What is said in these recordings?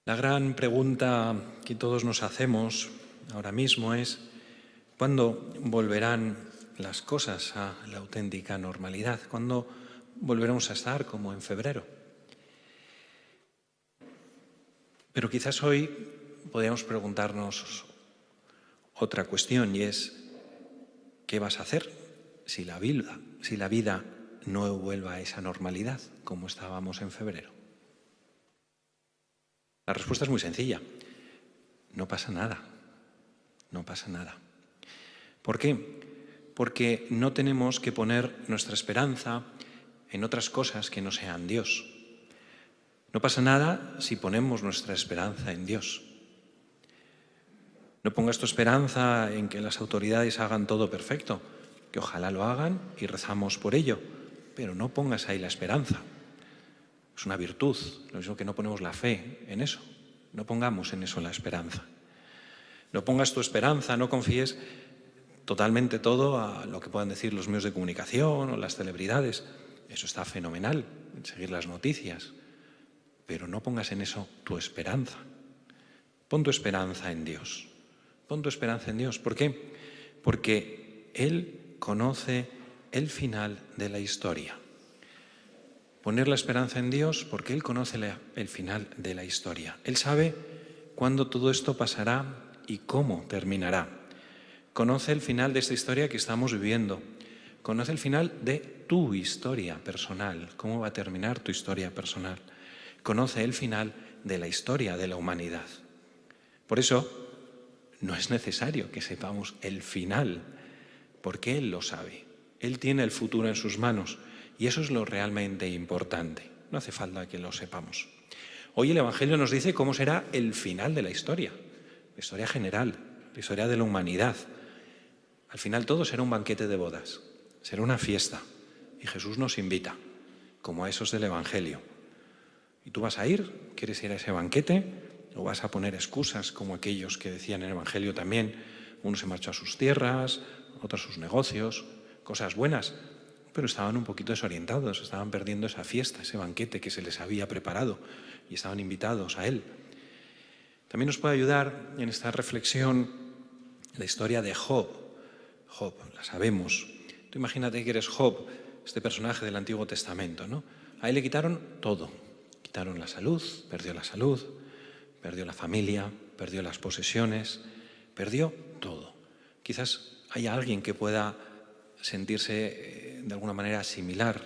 La gran pregunta que todos nos hacemos ahora mismo es ¿cuándo volverán las cosas a la auténtica normalidad? ¿Cuándo volveremos a estar como en febrero? Pero quizás hoy podríamos preguntarnos otra cuestión y es ¿qué vas a hacer si la vida no vuelva a esa normalidad como estábamos en febrero? La respuesta es muy sencilla. No pasa nada. No pasa nada. ¿Por qué? Porque no tenemos que poner nuestra esperanza en otras cosas que no sean Dios. No pasa nada si ponemos nuestra esperanza en Dios. No pongas tu esperanza en que las autoridades hagan todo perfecto, que ojalá lo hagan y rezamos por ello, pero no pongas ahí la esperanza. Es una virtud, lo mismo que no ponemos la fe en eso. No pongamos en eso la esperanza. No pongas tu esperanza, no confíes totalmente todo a lo que puedan decir los medios de comunicación o las celebridades. Eso está fenomenal, seguir las noticias. Pero no pongas en eso tu esperanza. Pon tu esperanza en Dios. Pon tu esperanza en Dios. ¿Por qué? Porque Él conoce el final de la historia. Poner la esperanza en Dios porque Él conoce el final de la historia. Él sabe cuándo todo esto pasará y cómo terminará. Conoce el final de esta historia que estamos viviendo. Conoce el final de tu historia personal, cómo va a terminar tu historia personal. Conoce el final de la historia de la humanidad. Por eso, no es necesario que sepamos el final, porque Él lo sabe. Él tiene el futuro en sus manos y eso es lo realmente importante. No hace falta que lo sepamos. Hoy el Evangelio nos dice cómo será el final de la historia general, la historia de la humanidad. Al final todo será un banquete de bodas, será una fiesta y Jesús nos invita, como a esos del Evangelio. ¿Y tú vas a ir? ¿Quieres ir a ese banquete? ¿O vas a poner excusas como aquellos que decían en el Evangelio también? Uno se marchó a sus tierras, otro a sus negocios, cosas buenas, pero estaban un poquito desorientados, estaban perdiendo esa fiesta, ese banquete que se les había preparado y estaban invitados a él. También nos puede ayudar en esta reflexión la historia de Job. Job, la sabemos. Tú imagínate que eres Job, este personaje del Antiguo Testamento, ¿no? A él le quitaron todo. Quitaron la salud, perdió la familia, perdió las posesiones, perdió todo. Quizás haya alguien que pueda sentirse de alguna manera similar,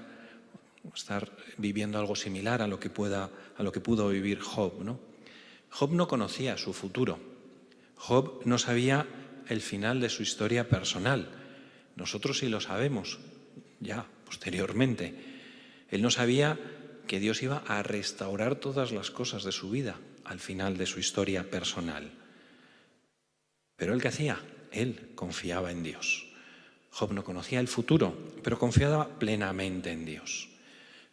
estar viviendo algo similar a lo que pudo vivir Job, ¿no? Job no conocía su futuro. Job no sabía el final de su historia personal. Nosotros sí lo sabemos, ya posteriormente. Él no sabía que Dios iba a restaurar todas las cosas de su vida al final de su historia personal. Pero ¿él qué hacía? Él confiaba en Dios. Job no conocía el futuro, pero confiaba plenamente en Dios.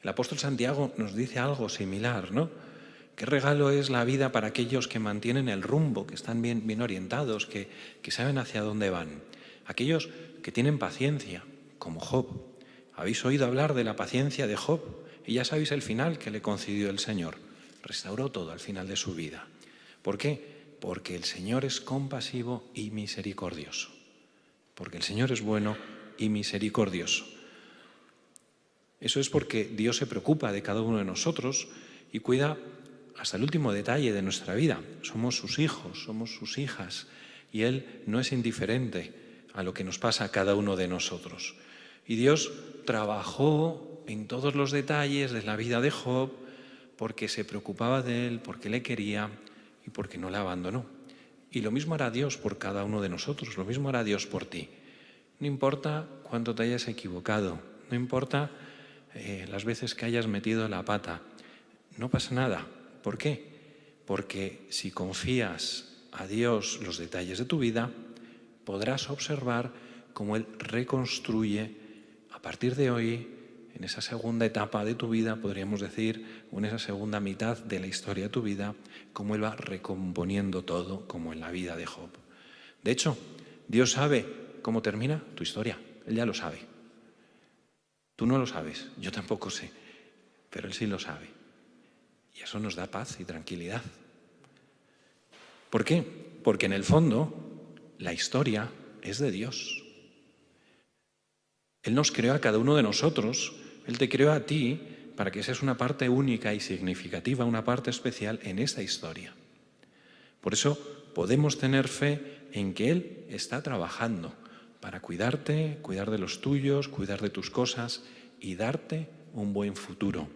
El apóstol Santiago nos dice algo similar, ¿no? Qué regalo es la vida para aquellos que mantienen el rumbo, que están bien orientados, que saben hacia dónde van. Aquellos que tienen paciencia, como Job. ¿Habéis oído hablar de la paciencia de Job? Y ya sabéis el final que le concedió el Señor. Restauró todo al final de su vida. ¿Por qué? Porque el Señor es compasivo y misericordioso. Porque el Señor es bueno y misericordioso. Eso es porque Dios se preocupa de cada uno de nosotros y cuida hasta el último detalle de nuestra vida. Somos sus hijos, somos sus hijas y Él no es indiferente a lo que nos pasa a cada uno de nosotros. Y Dios trabajó en todos los detalles de la vida de Job porque se preocupaba de él, porque le quería y porque no le abandonó. Y lo mismo hará Dios por cada uno de nosotros, lo mismo hará Dios por ti. No importa cuánto te hayas equivocado, no importa las veces que hayas metido la pata, no pasa nada. ¿Por qué? Porque si confías a Dios los detalles de tu vida, podrás observar cómo Él reconstruye a partir de hoy, en esa segunda etapa de tu vida, podríamos decir, o en esa segunda mitad de la historia de tu vida, cómo Él va recomponiendo todo, como en la vida de Job. De hecho, Dios sabe cómo termina tu historia. Él ya lo sabe. Tú no lo sabes, yo tampoco sé, pero Él sí lo sabe. Y eso nos da paz y tranquilidad. ¿Por qué? Porque en el fondo la historia es de Dios. Él nos creó a cada uno de nosotros, Él te creó a ti para que seas una parte única y significativa, una parte especial en esta historia. Por eso podemos tener fe en que Él está trabajando para cuidarte, cuidar de los tuyos, cuidar de tus cosas y darte un buen futuro.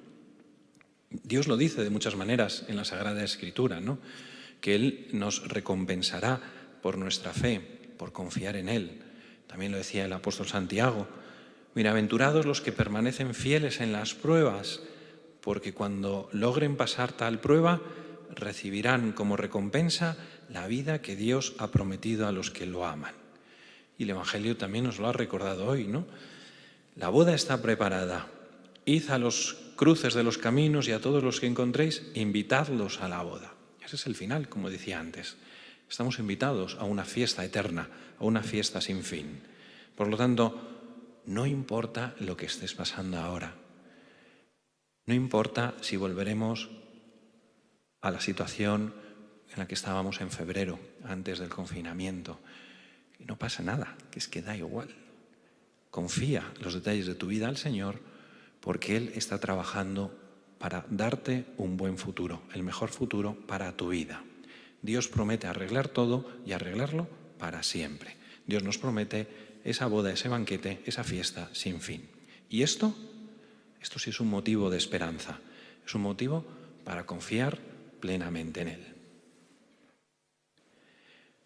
Dios lo dice de muchas maneras en la Sagrada Escritura, ¿no? Que Él nos recompensará por nuestra fe, por confiar en Él. También lo decía el apóstol Santiago: bienaventurados los que permanecen fieles en las pruebas, porque cuando logren pasar tal prueba, recibirán como recompensa la vida que Dios ha prometido a los que lo aman. Y el Evangelio también nos lo ha recordado hoy, ¿no? La boda está preparada. Id a los cruces de los caminos y a todos los que encontréis, invitadlos a la boda. Ese es el final, como decía antes. Estamos invitados a una fiesta eterna, a una fiesta sin fin. Por lo tanto, no importa lo que estés pasando ahora. No importa si volveremos a la situación en la que estábamos en febrero, antes del confinamiento. Y no pasa nada, que es que da igual. Confía los detalles de tu vida al Señor, porque Él está trabajando para darte un buen futuro, el mejor futuro para tu vida. Dios promete arreglar todo y arreglarlo para siempre. Dios nos promete esa boda, ese banquete, esa fiesta sin fin. Y esto sí es un motivo de esperanza, es un motivo para confiar plenamente en Él.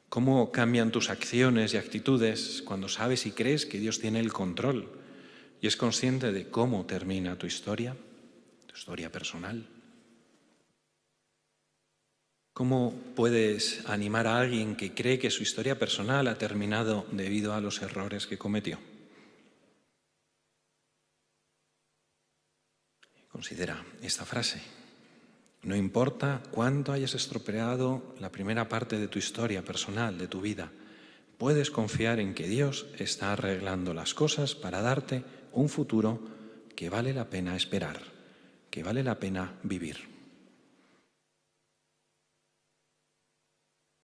¿Cómo cambian tus acciones y actitudes cuando sabes y crees que Dios tiene el control y es consciente de cómo termina tu historia personal? ¿Cómo puedes animar a alguien que cree que su historia personal ha terminado debido a los errores que cometió? Considera esta frase: no importa cuánto hayas estropeado la primera parte de tu historia personal, de tu vida, puedes confiar en que Dios está arreglando las cosas para darte un futuro que vale la pena esperar, que vale la pena vivir.